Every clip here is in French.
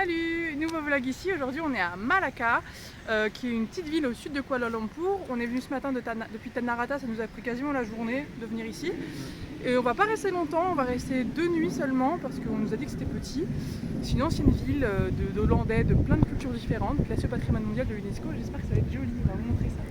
Salut! Nouveau vlog ici, aujourd'hui on est à Malacca, qui est une petite ville au sud de Kuala Lumpur. On est venu ce matin depuis Tanah Rata, ça nous a pris quasiment la journée de venir ici. Et on va pas rester longtemps, on va rester 2 nuits seulement parce qu'on nous a dit que c'était petit. C'est une ancienne ville d'Hollandais, de plein de cultures différentes, classée au patrimoine mondial de l'UNESCO. J'espère que ça va être joli, on va vous montrer ça.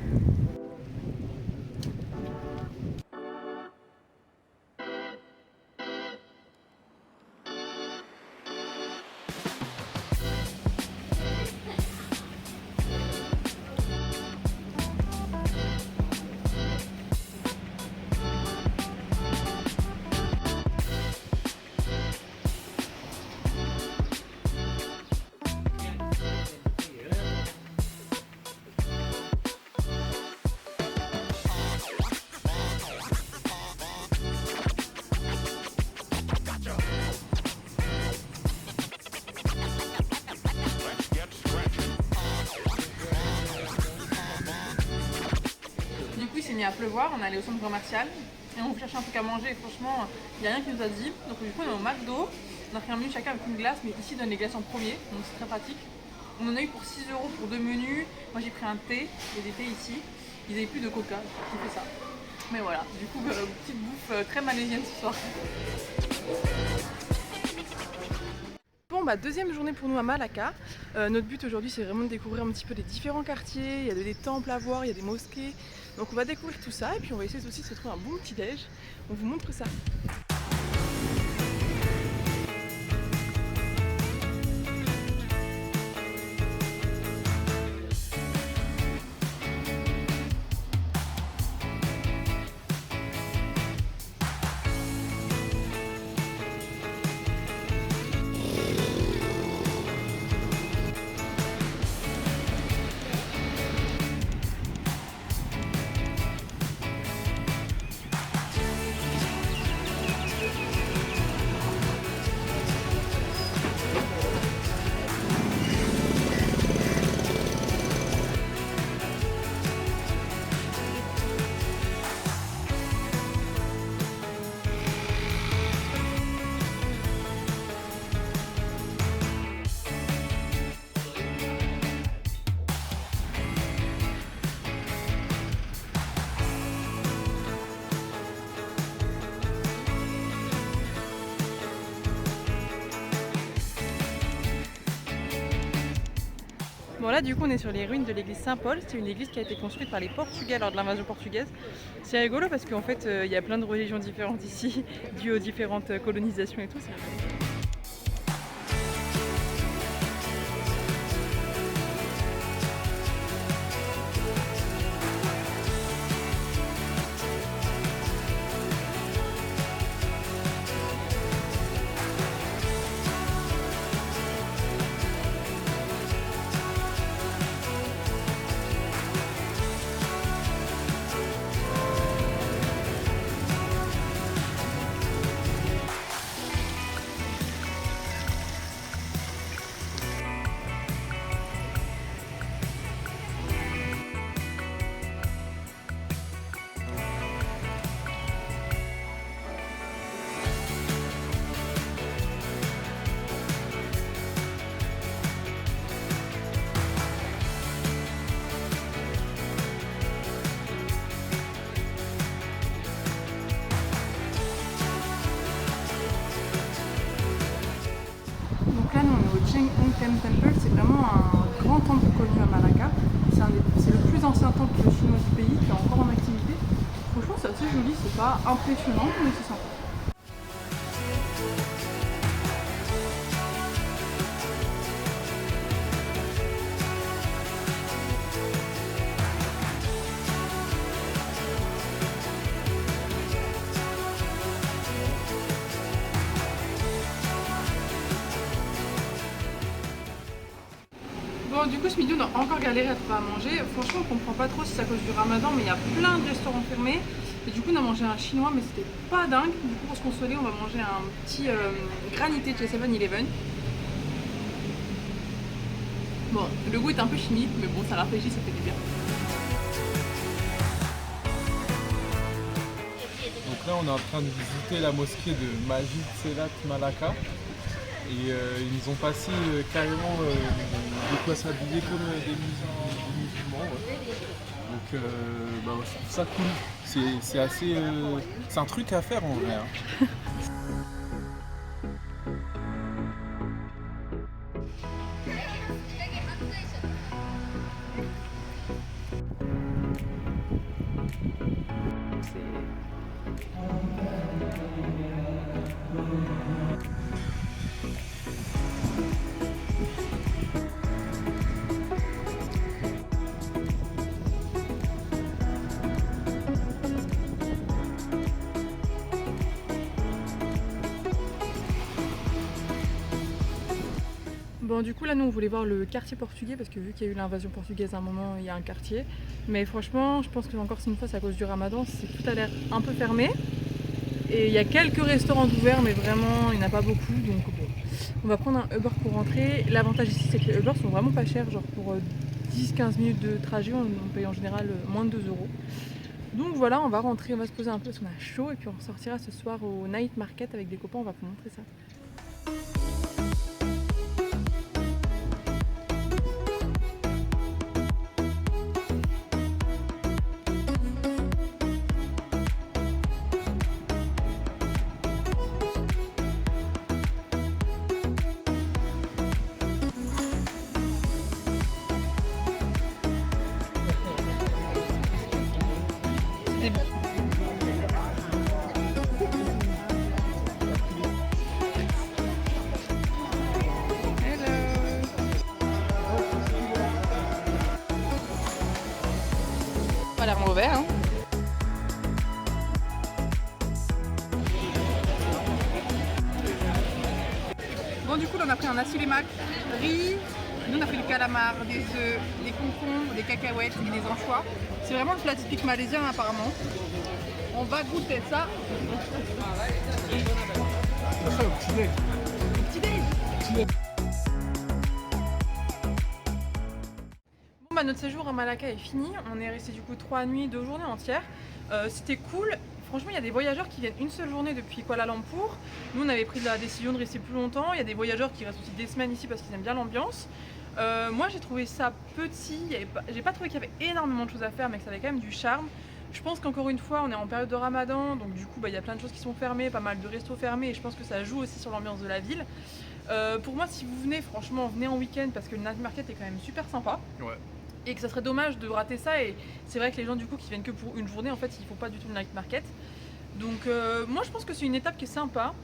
Du coup il s'est mis à pleuvoir, on est allé au centre commercial et on cherchait un truc à manger et franchement il n'y a rien qui nous a dit. Donc du coup on est au McDo, on a pris un menu chacun avec une glace, mais ici ils donnent les glaces en premier, donc c'est très pratique. On en a eu pour 6 € pour 2 menus, moi j'ai pris un thé, il y a des thés ici, ils n'avaient plus de coca, j'ai fait ça. Mais voilà, du coup petite bouffe très malaisienne ce soir. Bon bah deuxième journée pour nous à Malacca. Notre but aujourd'hui c'est vraiment de découvrir un petit peu les différents quartiers, il y a des temples à voir, il y a des mosquées. Donc on va découvrir tout ça et puis on va essayer aussi de se trouver un bon petit déj. On vous montre ça. Bon là du coup on est sur les ruines de l'église Saint-Paul, c'est une église qui a été construite par les Portugais lors de l'invasion portugaise. C'est rigolo parce qu'en fait il y a plein de religions différentes ici, dues aux différentes colonisations et tout. Donc là nous on est au Cheng Hong Tem Temple, c'est vraiment un grand temple connu à Malacca. C'est le plus ancien temple chinois du pays qui est encore en activité. Franchement c'est assez joli, c'est pas impressionnant mais c'est sympa. Bon du coup ce midi on a encore galéré à trouver à manger. Franchement on comprend pas trop si c'est à cause du ramadan mais il y a plein de restaurants fermés. Et du coup on a mangé un chinois mais c'était pas dingue. Du coup pour se consoler on va manger un petit granité de chez 7-Eleven. Bon le goût est un peu chimique mais bon ça rafraîchit, ça fait du bien. Donc là on est en train de visiter la mosquée de Masjid Selat Malacca. et ils nous ont passé carrément de quoi s'habiller comme des musulmans. Ouais. Donc bah, ouais, je trouve ça cool. C'est assez. C'est un truc à faire en vrai. Hein. Bon, du coup là nous on voulait voir le quartier portugais parce que vu qu'il y a eu l'invasion portugaise à un moment, il y a un quartier. Mais franchement je pense que encore une fois c'est à cause du ramadan, tout a l'air un peu fermé. Et il y a quelques restaurants ouverts mais vraiment il n'y en a pas beaucoup, donc bon. On va prendre un Uber pour rentrer. L'avantage ici c'est que les Uber sont vraiment pas chers, genre pour 10-15 minutes de trajet on paye en général moins de 2 euros. Donc voilà, on va rentrer, on va se poser un peu parce qu'on a chaud et puis on ressortira ce soir au night market avec des copains, on va vous montrer ça. Pas l'air mauvais, hein. Bon, du coup, là, on a pris un asilémac, riz. Nous, on a pris le calamar, des œufs, des concombres, des cacahuètes et des anchois. C'est vraiment le plat typique malaisien, apparemment. On va goûter ça. Ça, au petit-déj. Petit-déj. Bon, bah, notre séjour à Malacca est fini. On est resté du coup 3 nuits, 2 journées entières. C'était cool. Franchement, il y a des voyageurs qui viennent une seule journée depuis Kuala Lumpur. Nous, on avait pris la décision de rester plus longtemps. Il y a des voyageurs qui restent aussi des semaines ici parce qu'ils aiment bien l'ambiance. Moi, j'ai trouvé ça petit. J'ai pas trouvé qu'il y avait énormément de choses à faire, mais que ça avait quand même du charme. Je pense qu'encore une fois, on est en période de Ramadan, donc du coup, bah, il y a plein de choses qui sont fermées, pas mal de restos fermés, et je pense que ça joue aussi sur l'ambiance de la ville. Pour moi, si vous venez, franchement, venez en week-end parce que le night market est quand même super sympa. Ouais. Et que ça serait dommage de rater ça, et c'est vrai que les gens du coup qui viennent que pour une journée en fait ils font pas du tout le night market. Donc moi je pense que c'est une étape qui est sympa.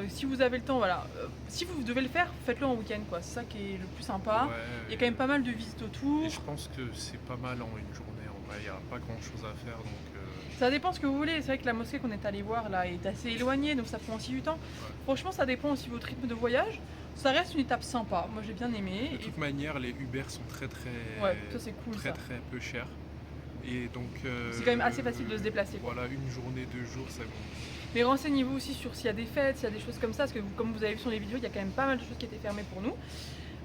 Si vous avez le temps, voilà. Si vous devez le faire, faites-le en week-end quoi, c'est ça qui est le plus sympa. Ouais, Il y a quand même pas mal de visites autour. et je pense que c'est pas mal en une journée. En vrai, il n'y a pas grand chose à faire. Donc, Ça dépend ce que vous voulez, c'est vrai que la mosquée qu'on est allé voir là est assez éloignée donc ça prend aussi du temps. ouais. Franchement ça dépend aussi de votre rythme de voyage. Ça reste une étape sympa, moi j'ai bien aimé. De toute manière, les Uber sont très Ouais, ça c'est cool ça. très peu chers. Et donc. C'est quand même assez facile de se déplacer, quoi. Voilà, une journée, 2 jours, c'est bon. Mais renseignez-vous aussi sur s'il y a des fêtes, s'il y a des choses comme ça, parce que comme vous avez vu sur les vidéos, il y a quand même pas mal de choses qui étaient fermées pour nous.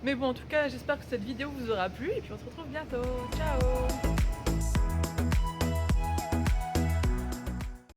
Mais bon, en tout cas, j'espère que cette vidéo vous aura plu et puis on se retrouve bientôt. Ciao!